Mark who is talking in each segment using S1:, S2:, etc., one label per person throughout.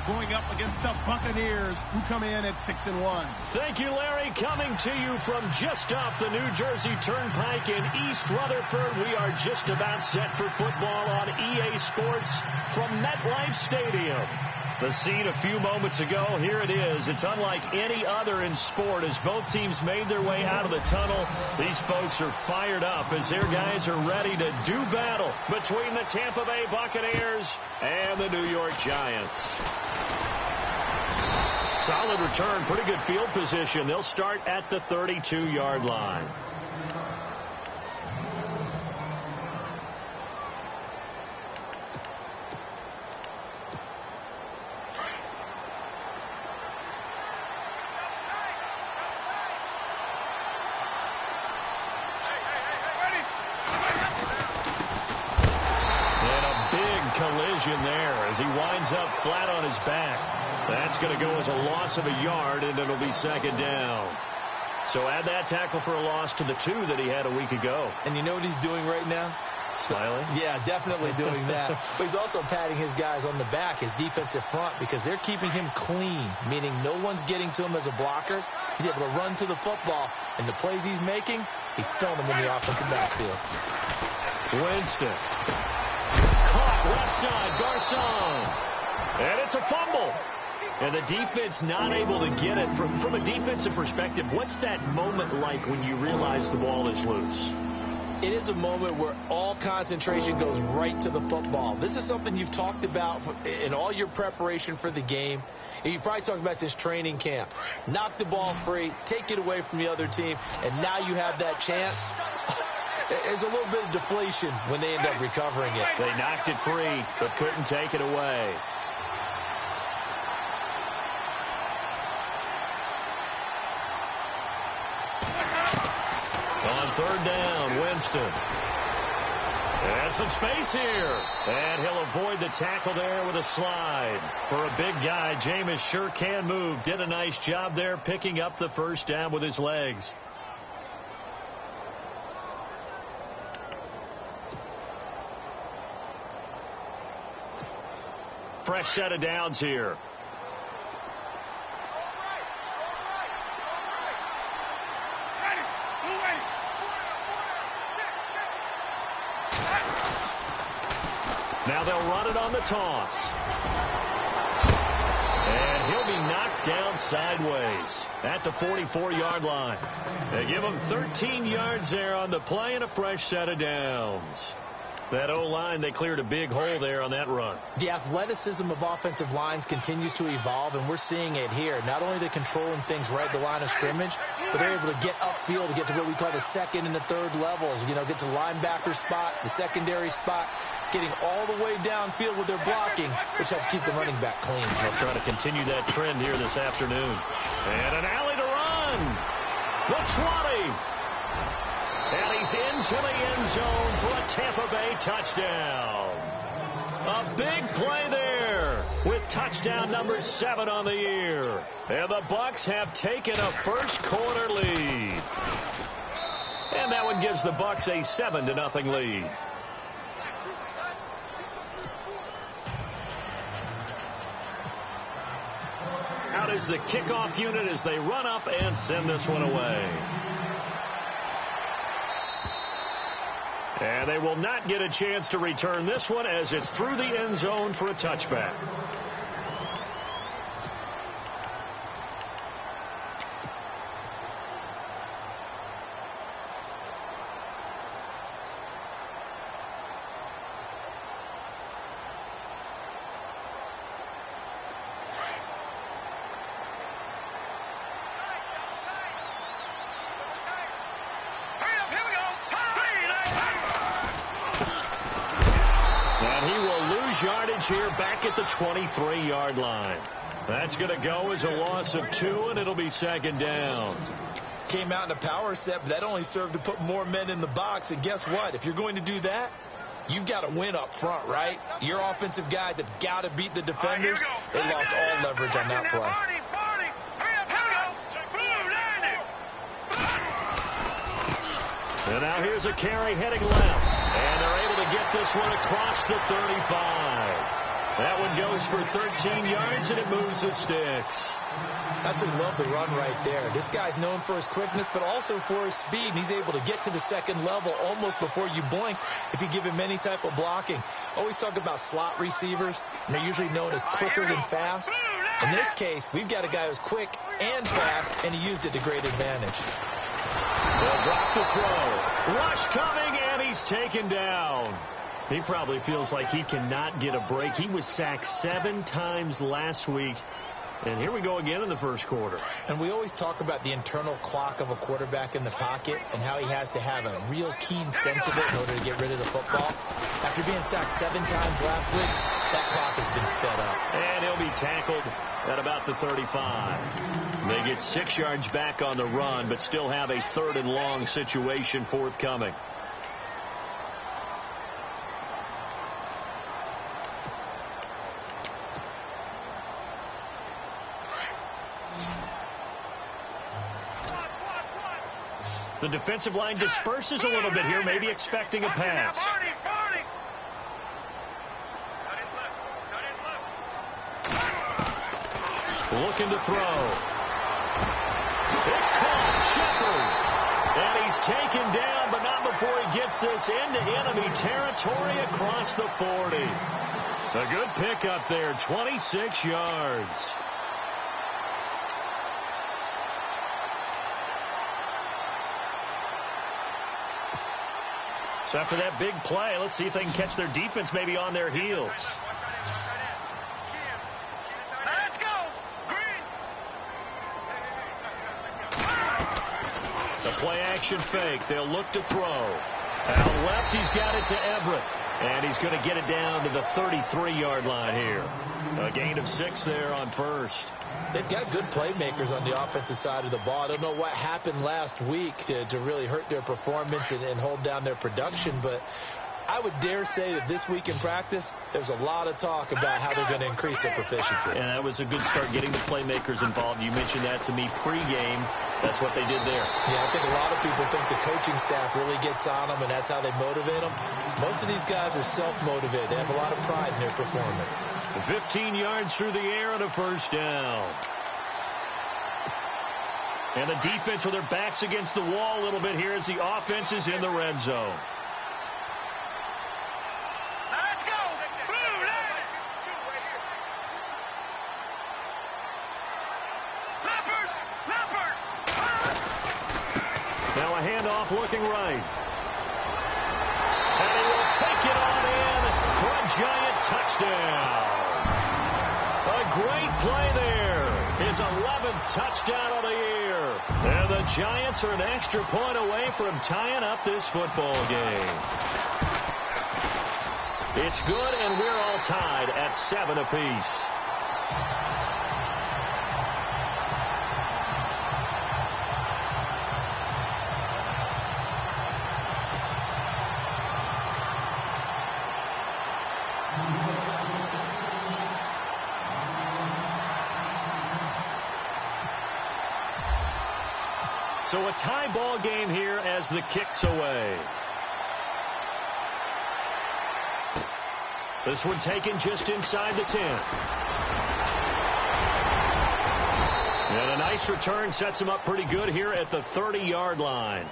S1: going up against the Buccaneers, who come in at 6-1.
S2: Thank you, Larry. Coming to you from just off the New Jersey Turnpike in East Rutherford. We are just about set for football on EA Sports from MetLife Stadium. The scene a few moments ago, here it is. It's unlike any other in sport as both teams made their way out of the tunnel. These folks are fired up as their guys are ready to do battle between the Tampa Bay Buccaneers and the New York Giants. Solid return, pretty good field position. They'll start at the 32-yard line. Collision there as he winds up flat on his back. That's going to go as a loss of a yard, and it'll be second down. So add that tackle for a loss to the 2 that he had a week ago.
S3: And you know what he's doing right now?
S2: Smiling?
S3: Yeah, definitely doing that. But he's also patting his guys on the back, his defensive front, because they're keeping him clean, meaning no one's getting to him as a blocker. He's able to run to the football, and the plays he's making, he's filling them in the offensive backfield.
S2: Winston. Caught left side, Garcon. And it's a fumble. And the defense not able to get it. From a defensive perspective, what's that moment like when you realize the ball is loose?
S3: It is a moment where all concentration goes right to the football. This is something you've talked about in all your preparation for the game. And you probably talked about since training camp. Knock the ball free, take it away from the other team, and now you have that chance. There's a little bit of deflation when they end up recovering it.
S2: They knocked it free, but couldn't take it away. On third down, Winston. And some space here. And he'll avoid the tackle there with a slide. For a big guy, Jameis sure can move. Did a nice job there picking up the first down with his legs. Fresh set of downs here. Now they'll run it on the toss. And he'll be knocked down sideways at the 44-yard line. They give him 13 yards there on the play and a fresh set of downs. That O-line, they cleared a big hole there on that run.
S3: The athleticism of offensive lines continues to evolve, and we're seeing it here. Not only are they controlling things right at the line of scrimmage, but they're able to get upfield to get to what we call the second and the third levels. You know, get to linebacker spot, the secondary spot, getting all the way downfield with their blocking, which helps keep the running back clean.
S2: They'll try to continue that trend here this afternoon. And an alley to run. The 20. And he's into the end zone for a Tampa Bay touchdown. A big play there with touchdown number 7 on the year. And the Bucs have taken a first quarter lead. And that one gives the Bucs a 7-0 lead. Out is the kickoff unit as they run up and send this one away. And they will not get a chance to return this one as it's through the end zone for a touchback. Yardage here back at the 23-yard line. That's going to go as a loss of 2, and it'll be second down.
S3: Came out in a power set, but that only served to put more men in the box. And guess what? If you're going to do that, you've got to win up front, right? Your offensive guys have got to beat the defenders. They lost all leverage on that play.
S2: And now here's a carry heading left. And they're able to get this one across the 35. That one goes for 13 yards, and it moves the sticks.
S3: Absolutely love the run right there. This guy's known for his quickness, but also for his speed. And he's able to get to the second level almost before you blink if you give him any type of blocking. Always talk about slot receivers, and they're usually known as quicker than fast. In this case, we've got a guy who's quick and fast, and he used it to great advantage.
S2: They'll drop the throw. Rush coming, and he's taken down. He probably feels like he cannot get a break. He was sacked 7 times last week. And here we go again in the first quarter.
S3: And we always talk about the internal clock of a quarterback in the pocket and how he has to have a real keen sense of it in order to get rid of the football. After being sacked 7 times last week, that clock has been sped up.
S2: And he'll be tackled at about the 35. They get 6 yards back on the run, but still have a 3rd and long situation forthcoming. The defensive line disperses a little bit here, maybe expecting a pass. Looking to throw. It's caught. Shepard. And he's taken down, but not before he gets this into enemy territory across the 40. A good pickup there, 26 yards. So after that big play, let's see if they can catch their defense maybe on their heels.
S4: Let's go! Green!
S2: The play action fake. They'll look to throw. Out left, he's got it to Everett. And he's going to get it down to the 33-yard line here. A gain of 6 there on first.
S3: They've got good playmakers on the offensive side of the ball. I don't know what happened last week to really hurt their performance and hold down their production, but I would dare say that this week in practice, there's a lot of talk about how they're going to increase their proficiency.
S2: And that was a good start getting the playmakers involved. You mentioned that to me pregame. That's what they did there.
S3: Yeah, I think a lot of people think the coaching staff really gets on them, and that's how they motivate them. Most of these guys are self-motivated. They have a lot of pride in their performance.
S2: 15 yards through the air and a first down. And the defense with their backs against the wall a little bit here as the offense is in the red zone. Now a handoff looking right. And he will take it on in for a giant touchdown. A great play there. His 11th touchdown of the year. And the Giants are an extra point away from tying up this football game. It's good, and we're all tied at 7 apiece. So a tie ball game here as the kick's away. This one taken just inside the 10. And a nice return sets him up pretty good here at the 30-yard line.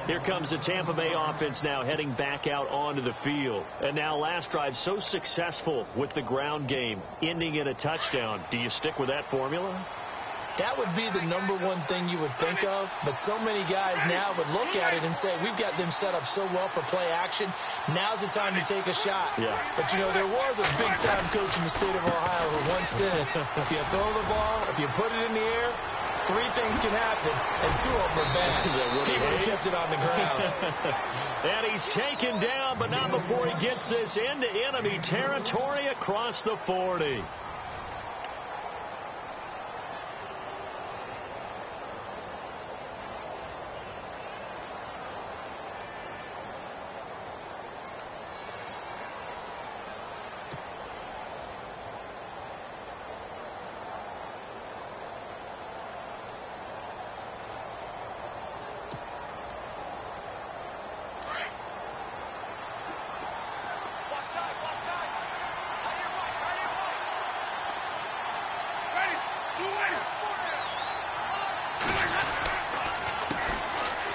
S2: Here comes the Tampa Bay offense now heading back out onto the field. And now last drive so successful with the ground game, ending in a touchdown. Do you stick with that formula?
S3: That would be the number one thing you would think of, but so many guys now would look at it and say, we've got them set up so well for play action, now's the time to take a shot.
S2: Yeah.
S3: But, you know, there was a big-time coach in the state of Ohio who once said, if you throw the ball, if you put it in the air, 3 things can happen, and 2 of them are bad. People who kiss it on the ground.
S2: And he's taken down, but not before he gets this into enemy territory across the 40.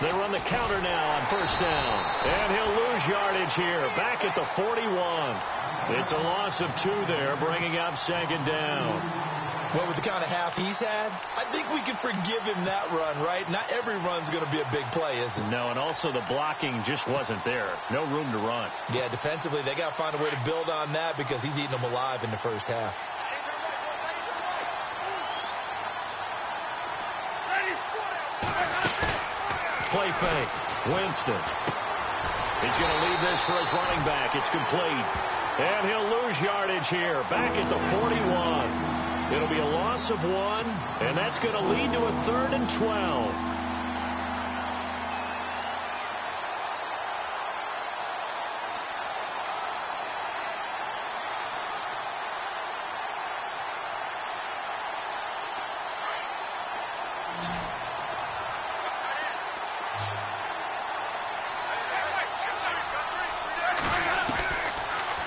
S2: They run the counter now on first down. And he'll lose yardage here. Back at the 41. It's a loss of 2 there, bringing up second down.
S3: Well, with the kind of half he's had, I think we can forgive him that run, right? Not every run's going to be a big play, is it?
S2: No, and also the blocking just wasn't there. No room to run.
S3: Yeah, defensively, they got to find a way to build on that because he's eating them alive in the first half.
S2: Play fake. Winston. He's going to leave this for his running back. It's complete. And he'll lose yardage here. Back at the 41. It'll be a loss of 1, and that's going to lead to a 3rd and 12.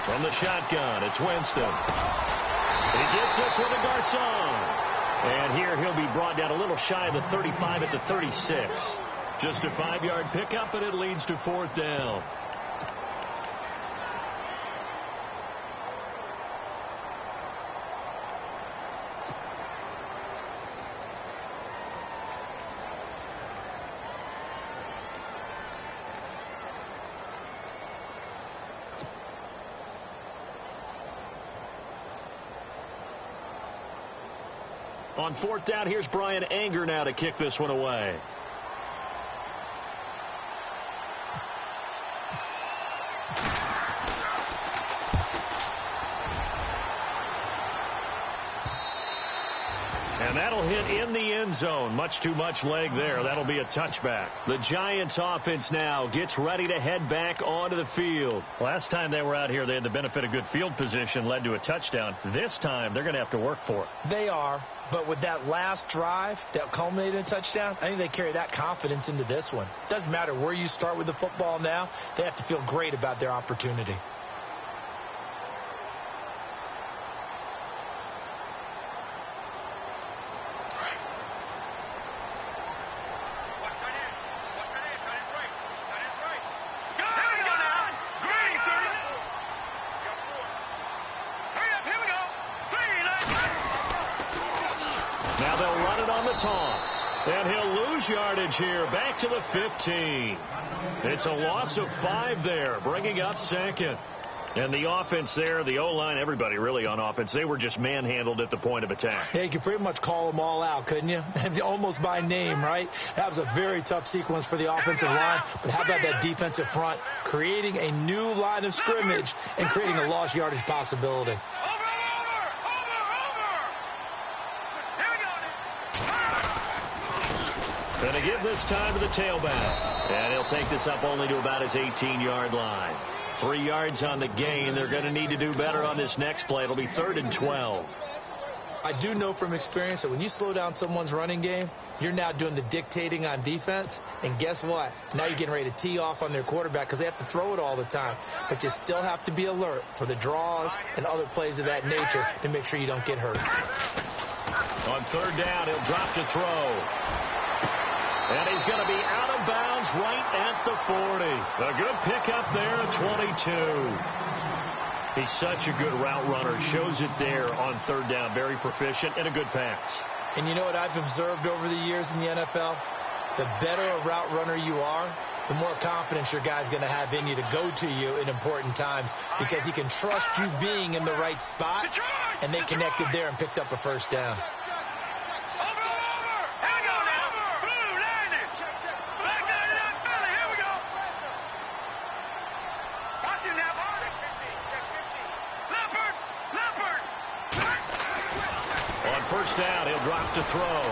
S2: From the shotgun, it's Winston. He gets this with a Garcon. And here he'll be brought down a little shy of the 35 at the 36. Just a 5-yard pickup, and it leads to 4th down. On 4th down, here's Brian Anger now to kick this one away. And that'll hit in the end zone. Much too much leg there. That'll be a touchback. The Giants offense now gets ready to head back onto the field. Last time they were out here, they had the benefit of good field position, led to a touchdown. This time, they're going to have to work for it.
S3: They are, but with that last drive that culminated in a touchdown, I think they carry that confidence into this one. Doesn't matter where you start with the football now. They have to feel great about their opportunity.
S2: And he'll lose yardage here, back to the 15. It's a loss of 5 there, bringing up second. And the offense there, the O-line, everybody really on offense, they were just manhandled at the point of attack.
S3: Yeah, you could pretty much call them all out, couldn't you? Almost by name, right? That was a very tough sequence for the offensive line. But how about that defensive front, creating a new line of scrimmage and creating a lost yardage possibility.
S2: Going to give this time to the tailback. And he'll take this up only to about his 18-yard line. 3 yards on the gain. They're going to need to do better on this next play. It'll be 3rd and 12.
S3: I do know from experience that when you slow down someone's running game, you're now doing the dictating on defense. And guess what? Now you're getting ready to tee off on their quarterback because they have to throw it all the time. But you still have to be alert for the draws and other plays of that nature to make sure you don't get hurt.
S2: On 3rd down, he'll drop to throw. And he's going to be out of bounds right at the 40. A good pickup there at 22. He's such a good route runner. Shows it there on 3rd down. Very proficient and a good pass.
S3: And you know what I've observed over the years in the NFL? The better a route runner you are, the more confidence your guy's going to have in you to go to you in important times because he can trust you being in the right spot. And they connected there and picked up a 1st down.
S2: First down, he'll drop to throw.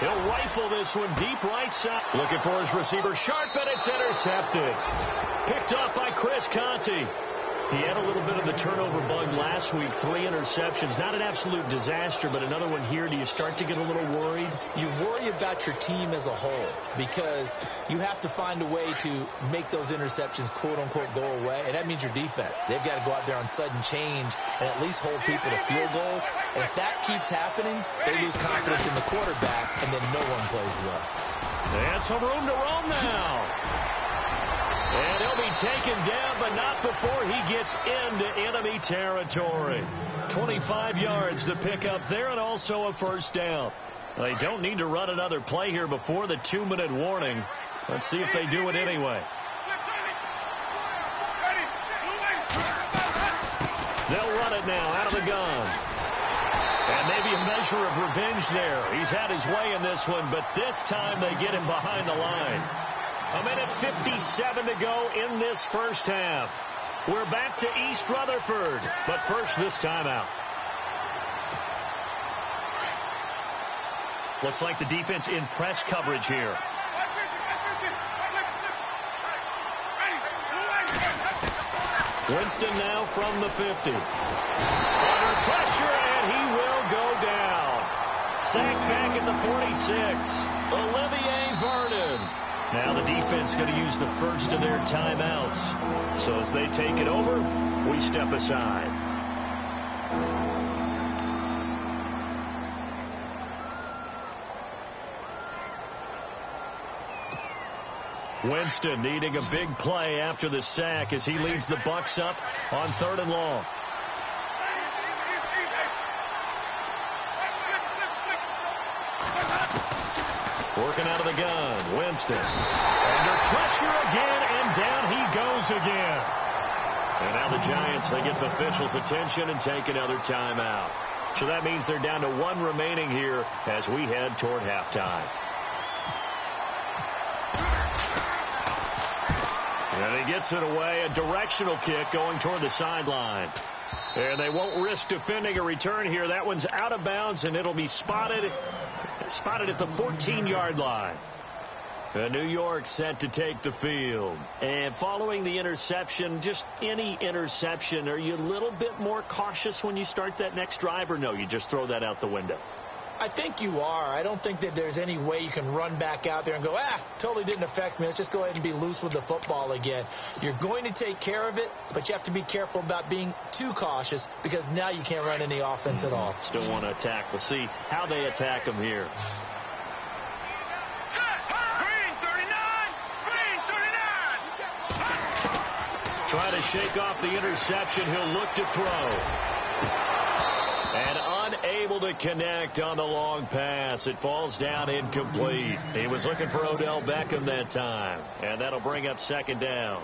S2: He'll rifle this one deep right side. Looking for his receiver, Sharp, and it's intercepted. Picked up by Chris Conte. He had a little bit of the turnover bug last week, 3 interceptions. Not an absolute disaster, but another one here. Do you start to get a little worried?
S3: You worry about your team as a whole because you have to find a way to make those interceptions, quote-unquote, go away, and that means your defense. They've got to go out there on sudden change and at least hold people to field goals. And if that keeps happening, they lose confidence in the quarterback, and then no one plays well.
S2: And some room to roam now. And he'll be taken down, but not before he gets into enemy territory. 25 yards to pick up there, and also a first down. They don't need to run another play here before the 2-minute warning. Let's see if they do it anyway. They'll run it now out of the gun. And maybe a measure of revenge there. He's had his way in this one, but this time they get him behind the line. A minute 57 to go in this first half. We're back to East Rutherford, but first this timeout. Looks like the defense in press coverage here. Winston now from the 50. Under pressure, and he will go down. Sacked back at the 46. Olivier Vernon. Now the defense going to use the first of their timeouts. So as they take it over, we step aside. Winston needing a big play after the sack as he leads the Bucs up on 3rd and long. Working out of the gun, Winston. Under pressure again, and down he goes again. And now the Giants, they get the officials' attention and take another timeout. So that means they're down to 1 remaining here as we head toward halftime. And he gets it away, a directional kick going toward the sideline. And they won't risk defending a return here. That one's out of bounds, and it'll be spotted at the 14-yard line. New York set to take the field. And following the interception, just any interception, are you a little bit more cautious when you start that next drive, or no, you just throw that out the window?
S3: I think you are. I don't think that there's any way you can run back out there and go, totally didn't affect me. Let's just go ahead and be loose with the football again. You're going to take care of it, but you have to be careful about being too cautious because now you can't run any offense at all.
S2: Still want to attack. We'll see how they attack them here. Try to shake off the interception. He'll look to throw. And unable to connect on the long pass. It falls down incomplete. He was looking for Odell Beckham that time. And that'll bring up 2nd down.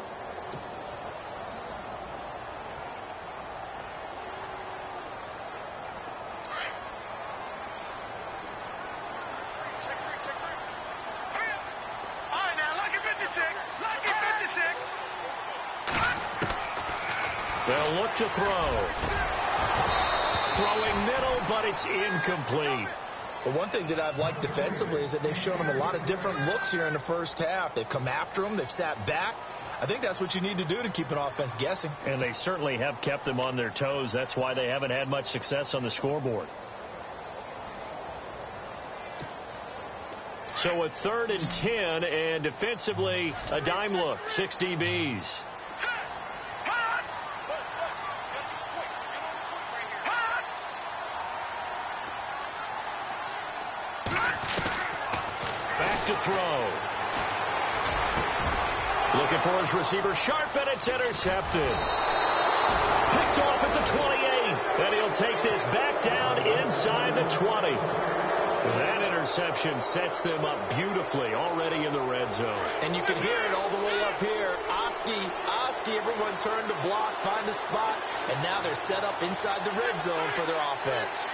S2: They'll look to throw. Throwing middle, but it's incomplete.
S3: Well, one thing that I've liked defensively is that they've shown them a lot of different looks here in the first half. They've come after them. They've sat back. I think that's what you need to do to keep an offense guessing.
S2: And they certainly have kept them on their toes. That's why they haven't had much success on the scoreboard. So a 3rd and 10, and defensively, a dime look. 6 DBs. To throw. Looking for his receiver, sharp, and it's intercepted. Picked off at the 28, and he'll take this back down inside the 20. That interception sets them up beautifully already in the red zone.
S3: And you can hear it all the way up here. Oski, everyone turned to block, find a spot, and now they're set up inside the red zone for their offense.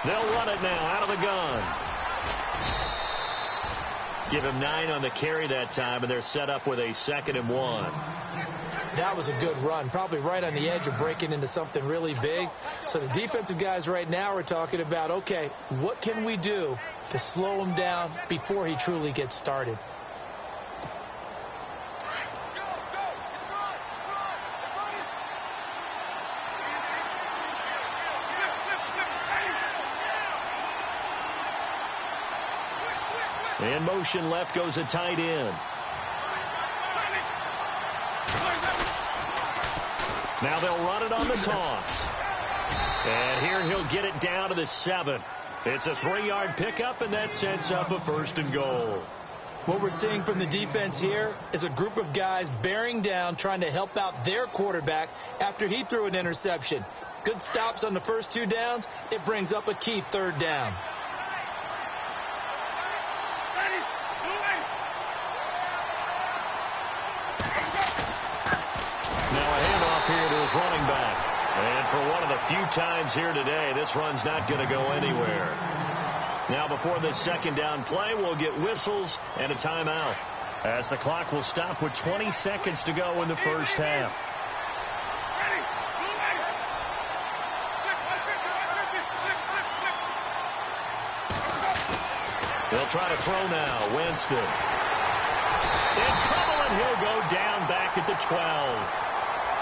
S2: They'll run it now out of the gun. Give him 9 on the carry that time, and they're set up with a 2nd and 1.
S3: That was a good run, probably right on the edge of breaking into something really big. So the defensive guys right now are talking about, okay, what can we do to slow him down before he truly gets started?
S2: In motion left goes a tight end. Now they'll run it on the toss. And here he'll get it down to the 7. It's a 3-yard pickup, and that sets up a 1st and goal.
S3: What we're seeing from the defense here is a group of guys bearing down, trying to help out their quarterback after he threw an interception. Good stops on the first 2 downs. It brings up a key 3rd down.
S2: Here to his running back. And for one of the few times here today, this run's not going to go anywhere. Now before this 2nd down play, we'll get whistles and a timeout, as the clock will stop with 20 seconds to go in the first half. They'll try to throw now. Winston in trouble, and he'll go down back at the 12.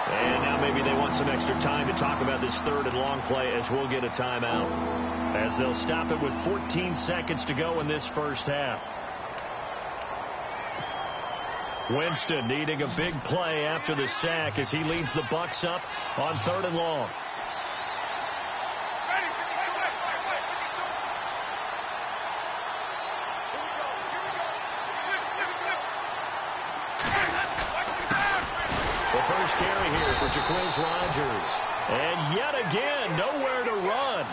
S2: And now maybe they want some extra time to talk about this 3rd and long play, as we'll get a timeout, as they'll stop it with 14 seconds to go in this first half. Winston needing a big play after the sack as he leads the Bucs up on 3rd and long. Juggs Rogers. And yet again, nowhere to run.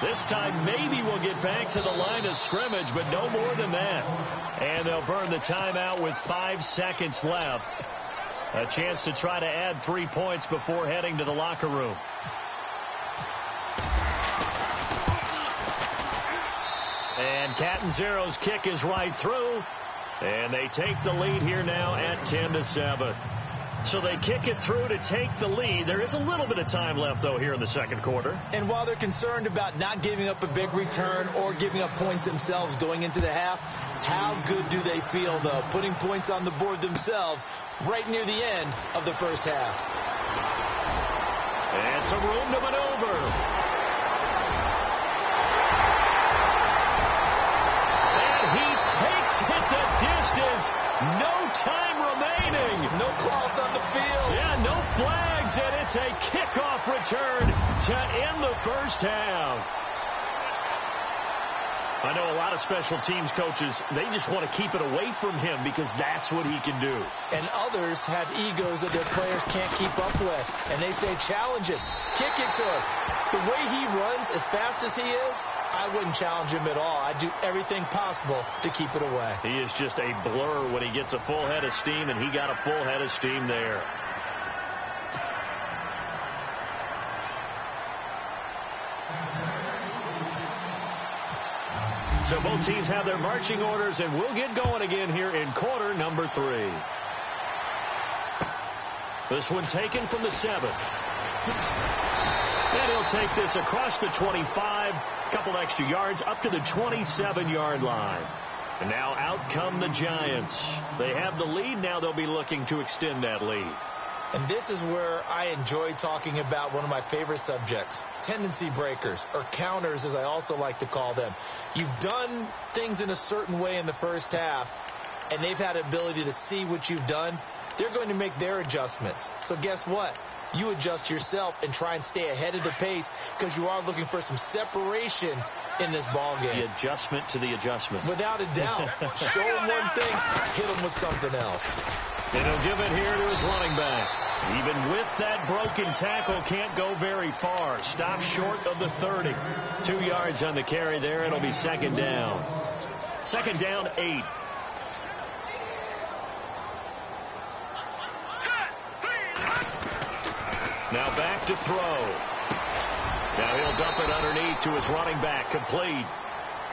S2: This time maybe we'll get back to the line of scrimmage, but no more than that. And they'll burn the timeout with 5 seconds left. A chance to try to add 3 points before heading to the locker room. And Catanzero's kick is right through. And they take the lead here now at 10-7. So they kick it through to take the lead. There is a little bit of time left, though, here in the 2nd quarter.
S3: And while they're concerned about not giving up a big return or giving up points themselves going into the half, how good do they feel, though, putting points on the board themselves right near the end of the first half?
S2: And some room to maneuver. And he takes it the distance. No time remaining.
S3: No cloth on the field.
S2: Yeah, no flags, and it's a kickoff return to end the first half. I know a lot of special teams coaches, they just want to keep it away from him because that's what he can do.
S3: And others have egos that their players can't keep up with. And they say, challenge him. Kick it to him. The way he runs, as fast as he is, I wouldn't challenge him at all. I'd do everything possible to keep it away.
S2: He is just a blur when he gets a full head of steam, and he got a full head of steam there. So both teams have their marching orders, and we'll get going again here in quarter number 3. This one taken from the 7. And he'll take this across the 25, a couple extra yards, up to the 27-yard line. And now out come the Giants. They have the lead. Now they'll be looking to extend that lead.
S3: And this is where I enjoy talking about one of my favorite subjects, tendency breakers, or counters as I also like to call them. You've done things in a certain way in the first half, and they've had the ability to see what you've done. They're going to make their adjustments. So guess what? You adjust yourself and try and stay ahead of the pace because you are looking for some separation in this ball game.
S2: The adjustment to the adjustment.
S3: Without a doubt. Show him one thing, hit him with something else.
S2: And he'll give it here to his running back. Even with that broken tackle, can't go very far. Stop short of the 30. 2 yards on the carry there. It'll be 2nd down. 2nd down, 8. Now back to throw. Now he'll dump it underneath to his running back. Complete.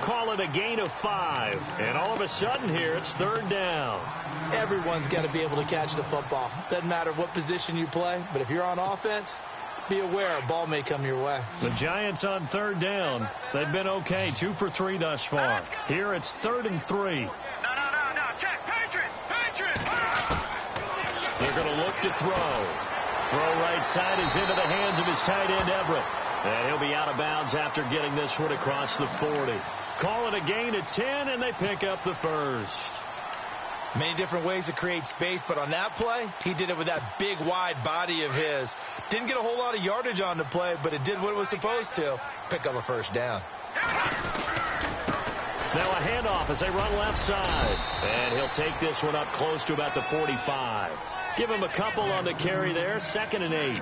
S2: Call it a gain of 5. And all of a sudden here, it's 3rd down.
S3: Everyone's got to be able to catch the football. Doesn't matter what position you play, but if you're on offense, be aware a ball may come your way.
S2: The Giants on 3rd down. They've been okay, 2 for 3 thus far. Here it's 3rd and 3.
S4: No. Check. Patriot.
S2: They're going to look to throw. Throw right side is into the hands of his tight end, Everett. And he'll be out of bounds after getting this one across the 40. Call it a gain of 10, and they pick up the first.
S3: Many different ways to create space, but on that play, he did it with that big, wide body of his. Didn't get a whole lot of yardage on the play, but it did what it was supposed to. Pick up a first down.
S2: Now a handoff as they run left side. And he'll take this one up close to about the 45. Give him a couple on the carry there. 2nd and 8.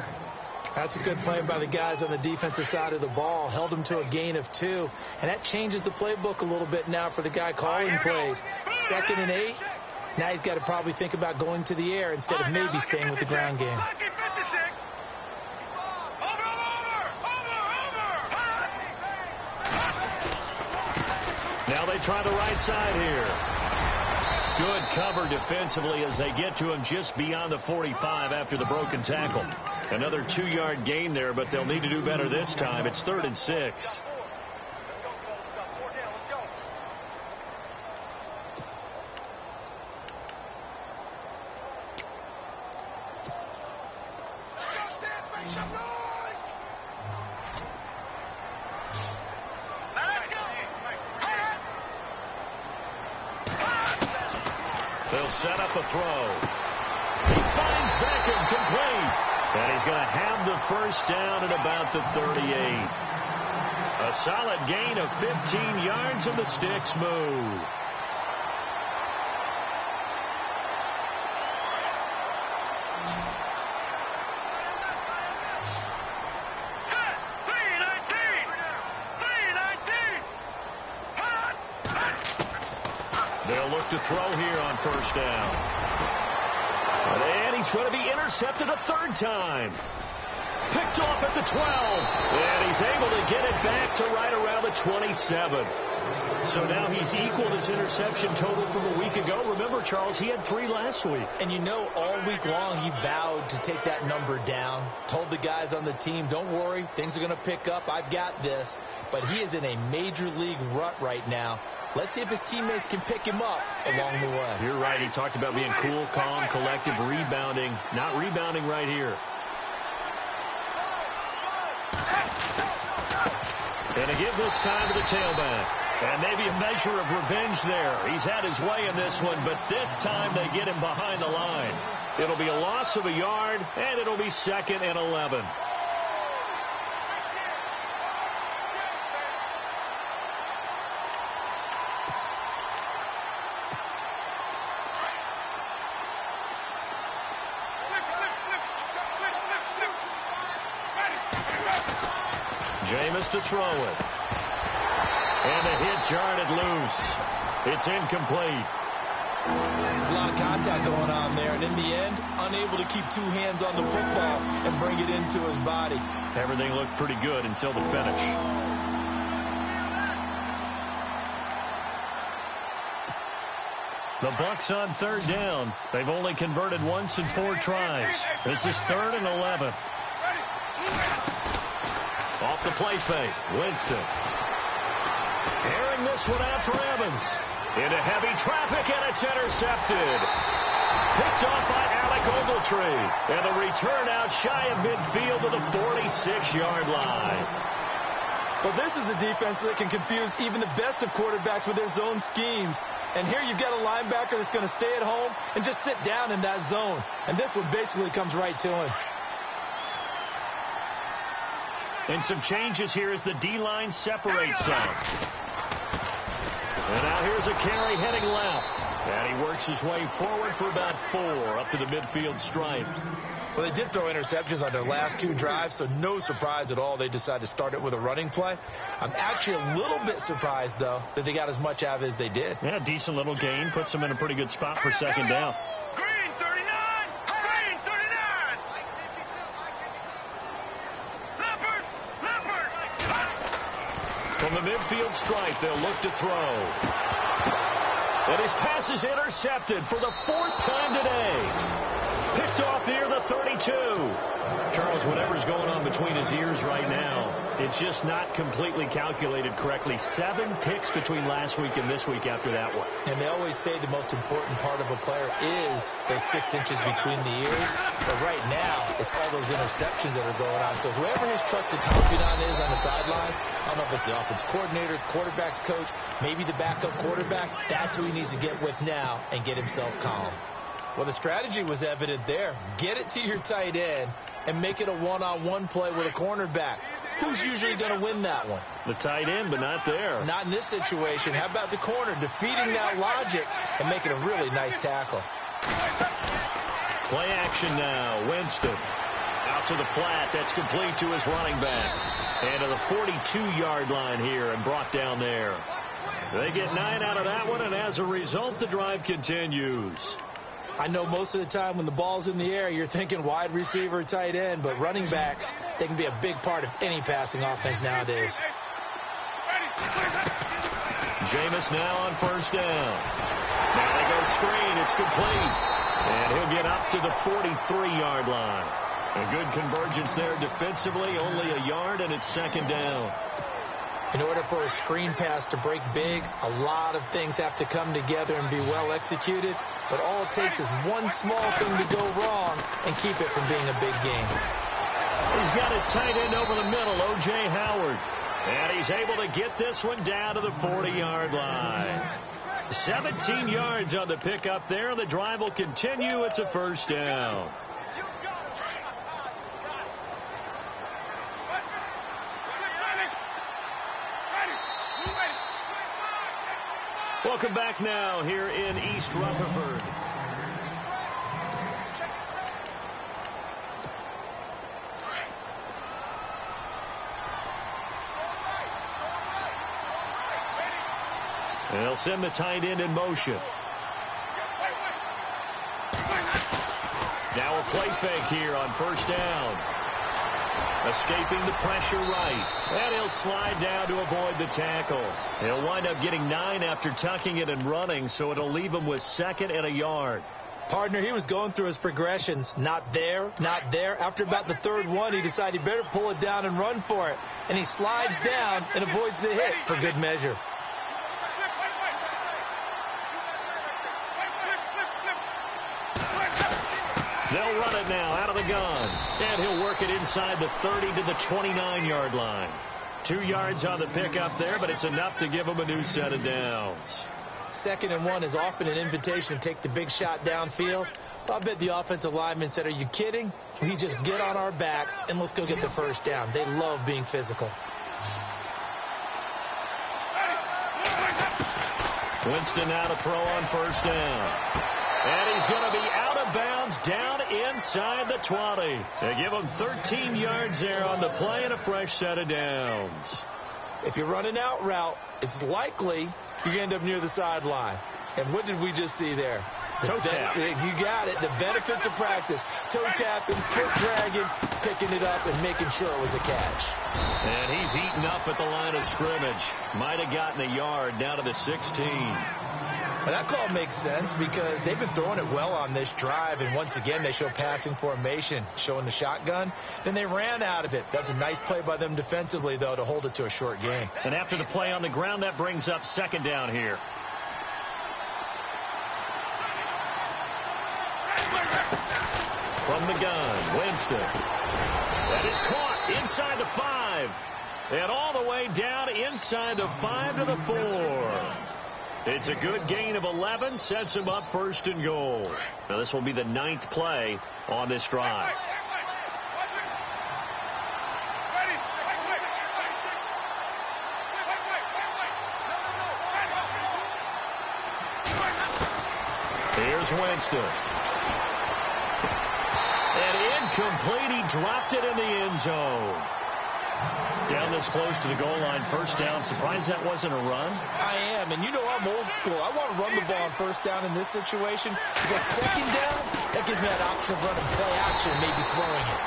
S3: That's a good play by the guys on the defensive side of the ball. Held him to a gain of 2. And that changes the playbook a little bit now for the guy calling plays. 2nd and 8. Now he's got to probably think about going to the air instead of maybe staying with the ground game.
S2: Now they try the right side here. Good cover defensively as they get to him just beyond the 45 after the broken tackle. Another 2-yard gain there, but they'll need to do better this time. It's 3rd and 6. They'll set up a throw. He finds Beckham complete. And he's going to have the first down at about the 38. A solid gain of 15 yards and the sticks move. They'll look to throw here on first down. And he's going to be intercepted a 3rd time. Picked off at the 12. And he's able to get it back to right around the 27. So now he's equaled his interception total from a week ago. Remember, Charles, he had 3 last week.
S3: And you know, all week long he vowed to take that number down. Told the guys on the team, don't worry, things are going to pick up. I've got this. But he is in a major league rut right now. Let's see if his teammates can pick him up along the way.
S2: You're right. He talked about being cool, calm, collective, rebounding. Not rebounding right here. And to give this time to the tailback. And maybe a measure of revenge there. He's had his way in this one, but this time they get him behind the line. It'll be a loss of a yard, and it'll be 2nd and 11. Jameis to throw it. And the hit jarred loose. It's incomplete.
S3: There's a lot of contact going on there, and in the end, unable to keep 2 hands on the football and bring it into his body.
S2: Everything looked pretty good until the finish. The Bucs on 3rd down. They've only converted once in 4 tries. This is 3rd and 11. Off the play fake. Winston. Airing this one out for Evans. Into heavy traffic, and it's intercepted. Picked off by Alec Ogletree. And the return out shy of midfield to the 46-yard line.
S3: Well, this is a defense that can confuse even the best of quarterbacks with their zone schemes. And here you've got a linebacker that's going to stay at home and just sit down in that zone. And this one basically comes right to him.
S2: And some changes here as the D-line separates some. And now here's a carry heading left. And he works his way forward for about 4 up to the midfield stripe.
S3: Well, they did throw interceptions on their last 2 drives, so no surprise at all they decided to start it with a running play. I'm actually a little bit surprised, though, that they got as much out of it as they did.
S2: Yeah, decent little gain. Puts them in a pretty good spot for 2nd down.
S4: Green 39. Green 39. Leopard.
S2: The From the midfield stripe, they'll look to throw. And his pass is intercepted for the 4th time today. Picked off near the 32. Charles, whatever's going on between his ears right now, it's just not completely calculated correctly. 7 picks between last week and this week after that one.
S3: And they always say the most important part of a player is those 6 inches between the ears. But right now, it's all those interceptions that are going on. So whoever his trusted confidant is on the sidelines, I don't know if it's the offense coordinator, quarterback's coach, maybe the backup quarterback, that's who he needs to get with now and get himself calm. Well, the strategy was evident there. Get it to your tight end and make it a one-on-one play with a cornerback. Who's usually going to win that one?
S2: The tight end, but not there.
S3: Not in this situation. How about the corner defeating that logic and making a really nice tackle?
S2: Play action now. Winston out to the flat. That's complete to his running back. And to the 42-yard line here and brought down there. They get 9 out of that one, and as a result, the drive continues.
S3: I know most of the time when the ball's in the air, you're thinking wide receiver, tight end, but running backs, they can be a big part of any passing offense nowadays.
S2: Jameis now on 1st down. Now they go screen. It's complete. And he'll get up to the 43-yard line. A good convergence there defensively, only a yard, and it's 2nd down.
S3: In order for a screen pass to break big, a lot of things have to come together and be well executed. But all it takes is one small thing to go wrong and keep it from being a big game.
S2: He's got his tight end over the middle, O.J. Howard. And he's able to get this one down to the 40-yard line. 17 yards on the pickup there. The drive will continue. It's a 1st down. Welcome back now here in East Rutherford. They'll send the tight end in motion. Now a play fake here on 1st down. Escaping the pressure right. And he'll slide down to avoid the tackle. He'll wind up getting 9 after tucking it and running, so it'll leave him with 2nd and a yard.
S3: Partner, he was going through his progressions. Not there, not there. After about the 3rd one, he decided he better pull it down and run for it. And he slides down and avoids the hit for good measure.
S2: They'll run it now out of the gun. And he'll work it inside the 30 to the 29-yard line. 2 yards on the pickup there, but it's enough to give him a new set of downs.
S3: 2nd and 1 is often an invitation to take the big shot downfield. I bet the offensive lineman said, are you kidding? We just get on our backs and let's go get the 1st down. They love being physical.
S2: Winston now to throw on 1st down. And he's going to be out of bounds down inside the 20. They give him 13 yards there on the play and a fresh set of downs.
S3: If you're running out route, it's likely you end up near the sideline. And what did we just see there?
S2: Toe tap.
S3: You got it. The benefits of practice. Toe tapping, foot dragging, picking it up, and making sure it was a catch.
S2: And he's eaten up at the line of scrimmage. Might have gotten a yard down to the 16.
S3: Well, that call makes sense because they've been throwing it well on this drive, and once again they show passing formation, showing the shotgun. Then they ran out of it. That's a nice play by them defensively, though, to hold it to a short game.
S2: And after the play on the ground, that brings up 2nd down here. From the gun, Winston. That is caught inside the 5. And all the way down inside the 5 to the 4. It's a good gain of 11, sets him up 1st and goal. Now this will be the 9th play on this drive. Here's Winston. And incomplete. He dropped it in the end zone. Down this close to the goal line, 1st down. Surprised that wasn't a run?
S3: I am, and you know I'm old school. I want to run the ball on 1st down in this situation because 2nd down, that gives me that option of running play action and maybe throwing it.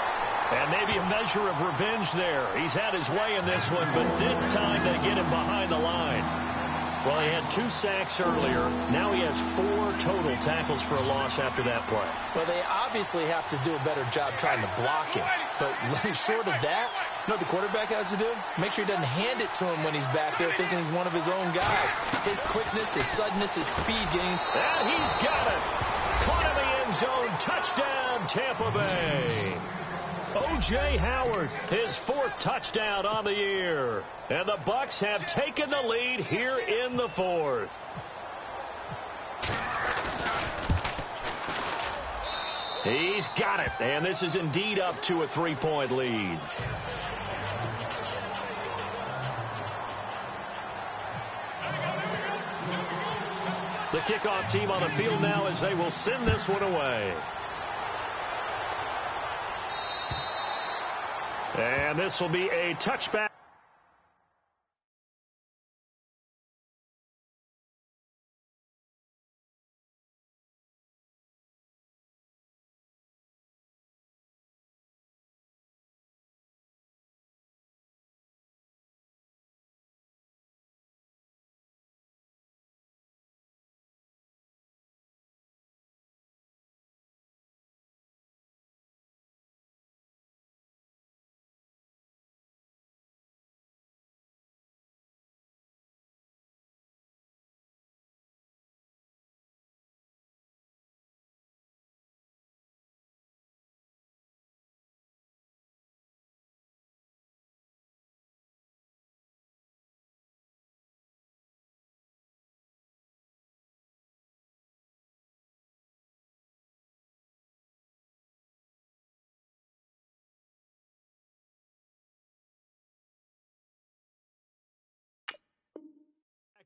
S2: And maybe a measure of revenge there. He's had his way in this one, but this time they get him behind the line. Well, he had 2 sacks earlier. Now he has 4 total tackles for a loss after that play.
S3: Well, they obviously have to do a better job trying to block him. But short of that, you know what the quarterback has to do? Make sure he doesn't hand it to him when he's back there thinking he's one of his own guys. His quickness, his suddenness, his speed game.
S2: And he's got it. Caught in the end zone. Touchdown, Tampa Bay. O.J. Howard, his 4th touchdown on the year. And the Bucs have taken the lead here in the 4th. He's got it. And this is indeed up to a 3-point lead. The kickoff team on the field now as they will send this one away. And this will be a touchback.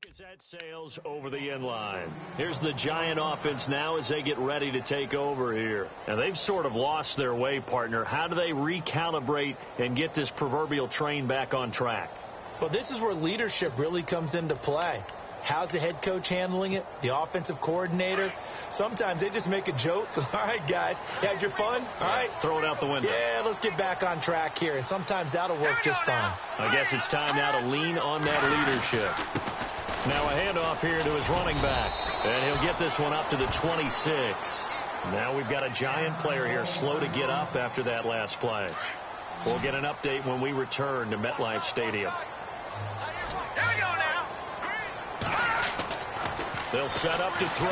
S2: Is at Sales over the end line. Here's the Giant offense now as they get ready to take over here. And they've sort of lost their way, partner. How do they recalibrate and get this proverbial train back on track?
S3: Well, this is where leadership really comes into play. How's the head coach handling it? The offensive coordinator? Sometimes they just make a joke. All right, guys, you had your fun? All right.
S2: Throw it out the window.
S3: Yeah, let's get back on track here. And sometimes that'll work just fine.
S2: I guess it's time now to lean on that leadership. Now a handoff here to his running back. And he'll get this one up to the 26. Now we've got a Giant player here slow to get up after that last play. We'll get an update when we return to MetLife Stadium.
S4: Here we go now.
S2: They'll set up to throw.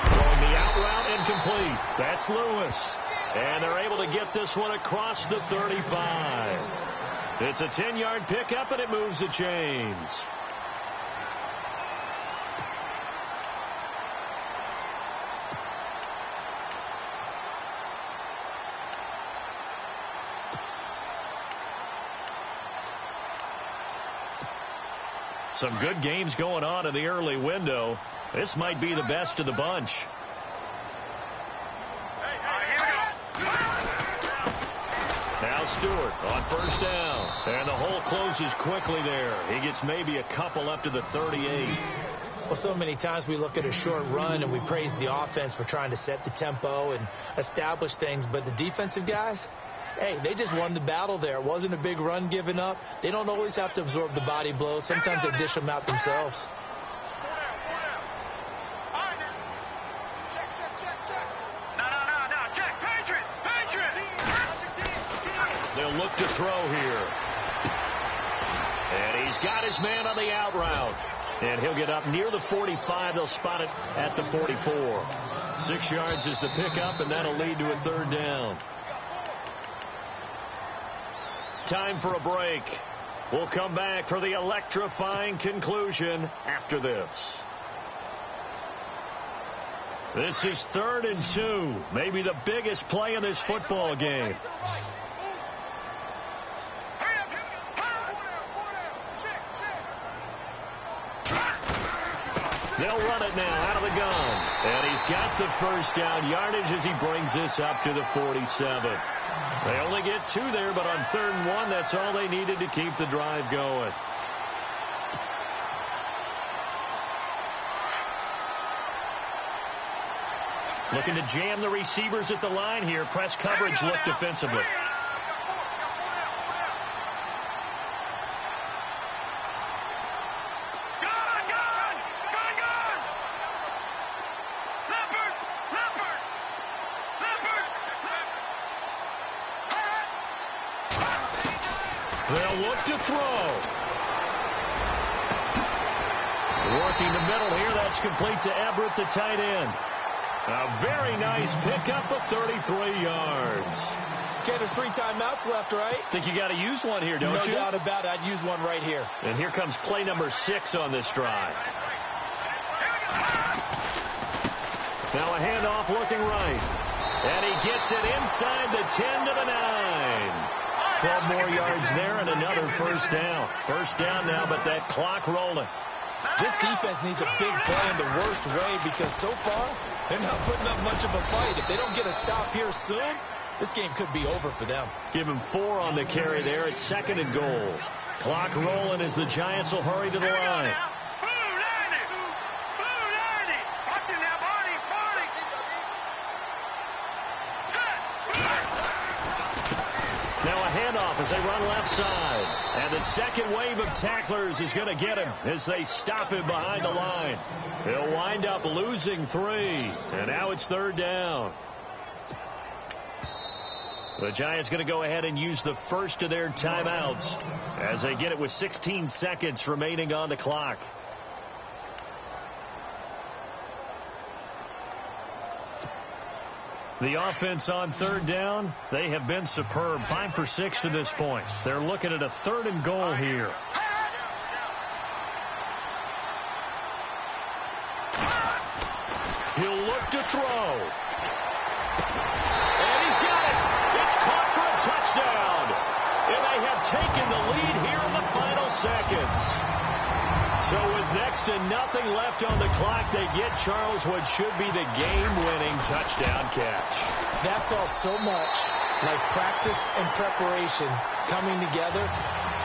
S2: Throwing the out route incomplete. That's Lewis. And they're able to get this one across the 35. It's a 10-yard pickup, and it moves the chains. Some good games going on in the early window. This might be the best of the bunch. Now Stewart on first down. And the hole closes quickly there. He gets maybe a couple up to the 38.
S3: Well, so many times we look at a short run and we praise the offense for trying to set the tempo and establish things. But the defensive guys, hey, they just won the battle there. It wasn't a big run given up. They don't always have to absorb the body blows. Sometimes they dish them out themselves.
S2: They'll look to throw here. And he's got his man on the out route. And he'll get up near the 45. They'll spot it at the 44. 6 yards is the pickup, and that'll lead to a third down. Time for a break. We'll come back for the electrifying conclusion after this. This is 3rd and 2. Maybe the biggest play in this football game. They'll run it now out of the gun. And he's got the first down yardage as he brings this up to the 47. They only get 2 there, but on 3rd and 1, that's all they needed to keep the drive going. Looking to jam the receivers at the line here. Press coverage look defensively. They'll look to throw. Working the middle here. That's complete to Everett, the tight end. A very nice pickup of 33 yards.
S3: Okay, there's 3 timeouts left, right?
S2: Think you got to use one here, don't you?
S3: No doubt about it. I'd use one right here.
S2: And here comes play number 6 on this drive. Now a handoff looking right. And he gets it inside the 10 to the 9. 12 more yards there and another first down. First down now, but that clock rolling.
S3: This defense needs a big play in the worst way because so far they're not putting up much of a fight. If they don't get a stop here soon, this game could be over for them.
S2: Give him 4 on the carry there. It's 2nd and goal. Clock rolling as the Giants will hurry to the line. Now a handoff as they run left side. And the second wave of tacklers is going to get him as they stop him behind the line. He'll wind up losing 3. And now it's 3rd down. The Giants going to go ahead and use the first of their timeouts as they get it with 16 seconds remaining on the clock. The offense on 3rd down, they have been superb. 5 for 6 to this point. They're looking at a 3rd and goal here. He'll look to throw. And he's got it. It's caught for a touchdown. And they have taken the lead here in the final seconds. So with next to nothing left on the clock, they get Charles what should be the game-winning touchdown catch.
S3: That felt so much like practice and preparation coming together.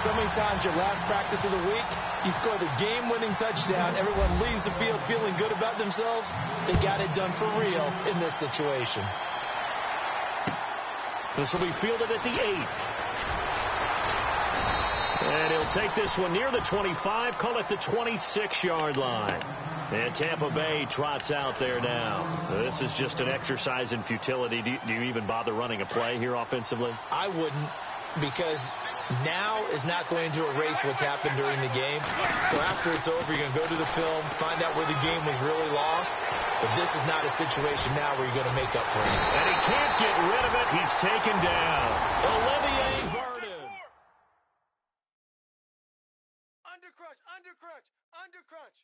S3: So many times your last practice of the week, you score the game-winning touchdown. Everyone leaves the field feeling good about themselves. They got it done for real in this situation.
S2: This will be fielded at the 8. And he'll take this one near the 25, call it the 26-yard line. And Tampa Bay trots out there now. This is just an exercise in futility. Do you even bother running a play here offensively?
S3: I wouldn't, because now is not going to erase what's happened during the game. So after it's over, you're going to go to the film, find out where the game was really lost. But this is not a situation now where you're going to make up for it.
S2: And he can't get rid of it. He's taken down. Olivier Vernon.
S4: Under crunch, under crunch, under crunch.